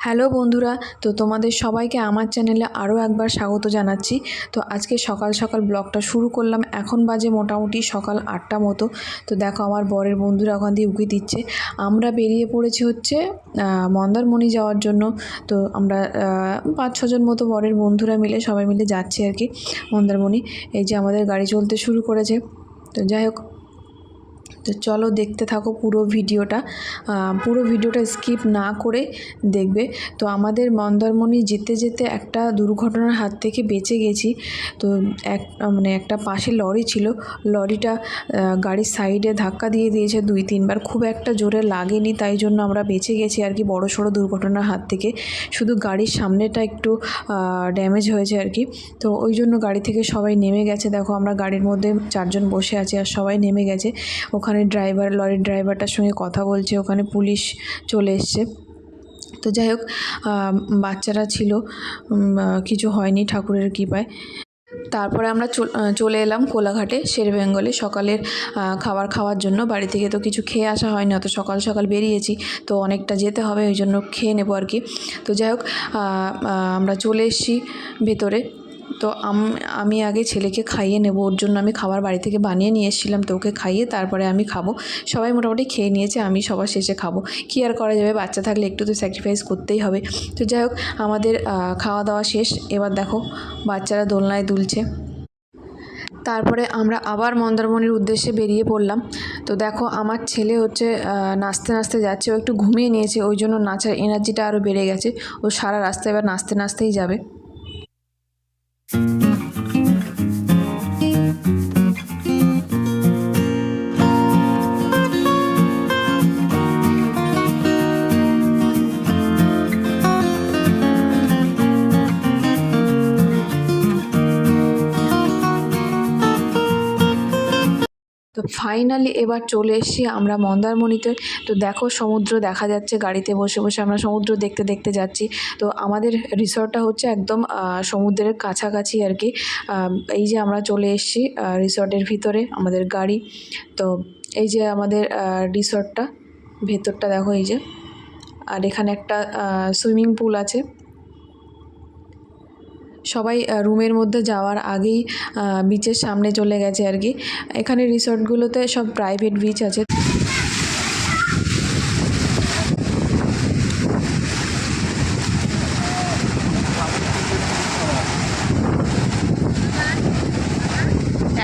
Hello বন্ধুরা, তো তোমাদের সবাইকে আমার চ্যানেলে আরও একবার স্বাগত জানাচ্ছি। তো আজকে সকাল সকাল ব্লগটা শুরু করলাম। এখন বাজে মোটামুটি সকাল 8টা মতো। তো দেখো আমার বরের বন্ধুরা ওখান দিয়ে উঁকি দিচ্ছে। আমরা বেরিয়ে পড়েছি হচ্ছে মন্দারমণি যাওয়ার জন্য। তো আমরা 5-6 জন মতো বরের বন্ধুরা মিলে সবাই মিলে যাচ্ছি আর কি মন্দারমণি। এই যে আমাদের গাড়ি চলতে শুরু করেছে। তো যাই হোক, তো চলো দেখতে থাকো পুরো ভিডিওটা স্কিপ না করে দেখবে। তো আমাদের মন্দারমণি যেতে যেতে একটা দুর্ঘটনার হাত থেকে বেঁচে গেছি। তো একটা পাশে লরি ছিল, লরিটা গাড়ির সাইডে ধাক্কা দিয়ে দিয়েছে 2-3 বার। খুব একটা জোরে লাগেনি, তাই জন্য আমরা বেঁচে গেছি আর কি বড়সড় দুর্ঘটনার হাত থেকে। শুধু গাড়ির সামনেটা একটু ড্যামেজ হয়েছে আর কি। তো ওই জন্য গাড়ি থেকে সবাই নেমে গেছে। দেখো আমরা গাড়ির মধ্যে 4 জন বসে আছি আর সবাই নেমে গেছে। ওখানে লরির ড্রাইভারটার সঙ্গে কথা বলছে, ওখানে পুলিশ চলে এসছে। তো যাই হোক, বাচ্চারা ছিল, কিছু হয়নি ঠাকুরের কৃপায়। তারপরে আমরা চলে এলাম কোলাঘাটে, শেরবেঙ্গলে সকালের খাবার খাওয়ার জন্য। বাড়ি থেকে তো কিছু খেয়ে আসা হয়নি, অত সকাল সকাল বেরিয়েছি, তো অনেকটা যেতে হবে, ওই জন্য খেয়ে নেবো আর কি। তো যাই হোক, আমরা চলে এসেছি ভেতরে। তো আমি আগে ছেলেকে খাইয়ে নেব, ওর জন্য আমি খাবার বাড়ি থেকে বানিয়ে নিয়ে এসেছিলাম। তো ওকে খাইয়ে তারপরে আমি খাবো। সবাই মোটামুটি খেয়ে নিয়েছে, আমি সবার শেষে খাবো। কী আর করা যাবে, বাচ্চা থাকলে একটু তো স্যাক্রিফাইস করতেই হবে। তো যাই হোক, আমাদের খাওয়া দাওয়া শেষ। এবার দেখো বাচ্চারা দোলনায় দুলছে। তারপরে আমরা আবার মন্দারমণির উদ্দেশ্যে বেরিয়ে পড়লাম। তো দেখো আমার ছেলে হচ্ছে নাচতে নাচতে যাচ্ছে, ও একটু ঘুমিয়ে নিয়েছে, ওই জন্য নাচার এনার্জিটা আরও বেড়ে গেছে। ও সারা রাস্তা এবার নাচতে নাচতেই যাবে। তো ফাইনালি এবার চলে এসেছি আমরা মন্দারমণিতে। তো দেখো সমুদ্র দেখা যাচ্ছে, গাড়িতে বসে বসে আমরা সমুদ্র দেখতে দেখতে যাচ্ছি। তো আমাদের রিসর্টটা হচ্ছে একদম সমুদ্রের কাছাকাছি আর কি। এই যে আমরা চলে এসেছি রিসর্টের ভিতরে, আমাদের গাড়ি। তো এই যে আমাদের রিসর্টটা, ভেতরটা দেখো এই যে। আর এখানে একটা সুইমিং পুল আছে। সবাই রুমের মধ্যে যাওয়ার আগেই বিচের সামনে চলে গেছে আর কি। এখানে রিসর্টগুলোতে সব প্রাইভেট বিচ আছে।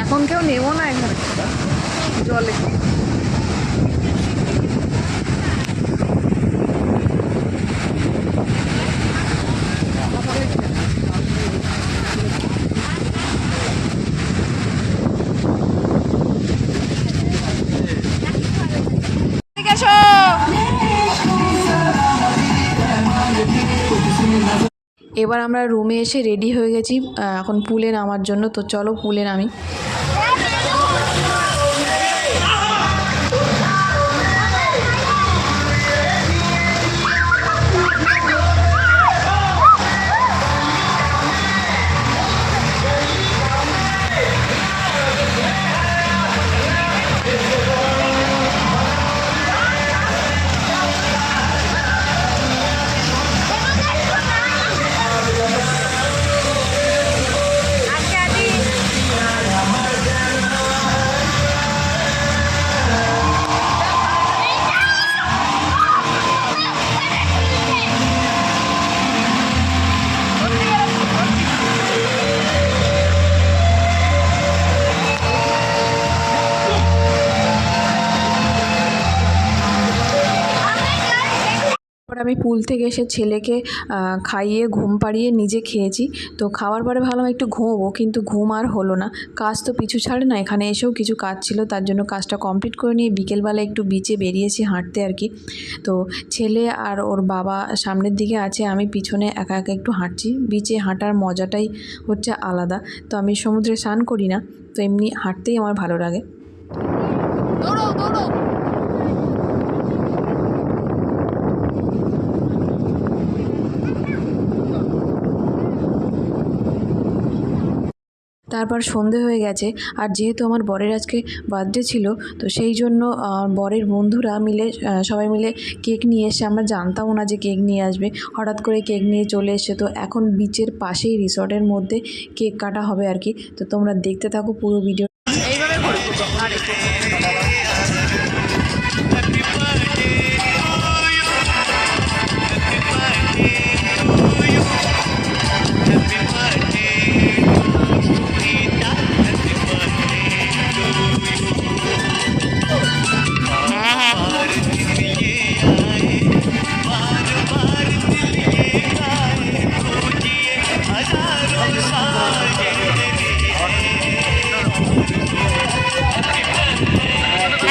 এখন কেউ নেব না এখানে জলে। এবার আমরা রুমে এসে রেডি হয়ে গেছি এখন পুলে নামার জন্য। তো চলো পুলে নামি। আমি পুল থেকে এসে ছেলেকে খাইয়ে ঘুম পাড়িয়ে নিজে খেয়েছি। তো খাওয়ার পরে ভাবলাম একটু ঘুমোবো, কিন্তু ঘুম আর হলো না। কাজ তো পিছু ছাড়ে না, এখানে এসেও কিছু কাজ ছিল, তার জন্য কাজটা কমপ্লিট করে নিয়ে বিকেলবেলা একটু বিচে বেরিয়েছি হাঁটতে আর কি। তো ছেলে আর ওর বাবা সামনের দিকে আছে, আমি পিছনে একা একা একটু হাঁটছি। বিচে হাঁটার মজাটাই হচ্ছে আলাদা। তো আমি সমুদ্রে স্নান করি না, তো এমনি হাঁটতেই আমার ভালো লাগে। তারপর সন্ধে হয়ে গেছে, আর যেহেতু আমার বরের আজকে বার্থডে ছিল, তো সেই জন্য বরের বন্ধুরা মিলে সবাই মিলে কেক নিয়ে এসে, আমরা জানতামও না যে কেক নিয়ে আসবে, হঠাৎ করে কেক নিয়ে চলে এসছে। তো এখন বিচের পাশেই রিসর্টের মধ্যে কেক কাটা হবে আর কি। তো তোমরা দেখতে থাকো পুরো video.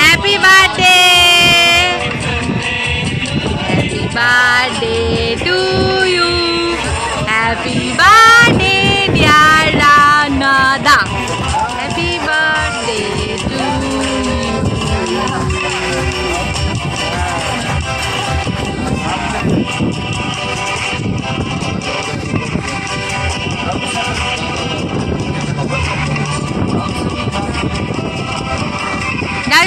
Happy birthday! Happy birthday to you! Happy birthday, dear Ranada! Happy birthday to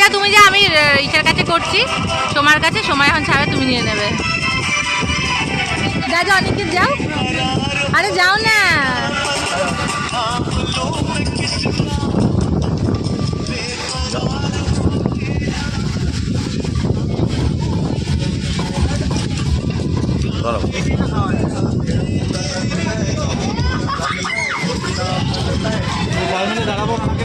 যা তুমি যা, আমি ইশার কাছে করছি, সোমার কাছে। সময় এখন ছাড়া, তুমি নিয়ে নেবে। যা যা, অনেকে যাও, আরে যাও না। দাঁড়াবো অনেকে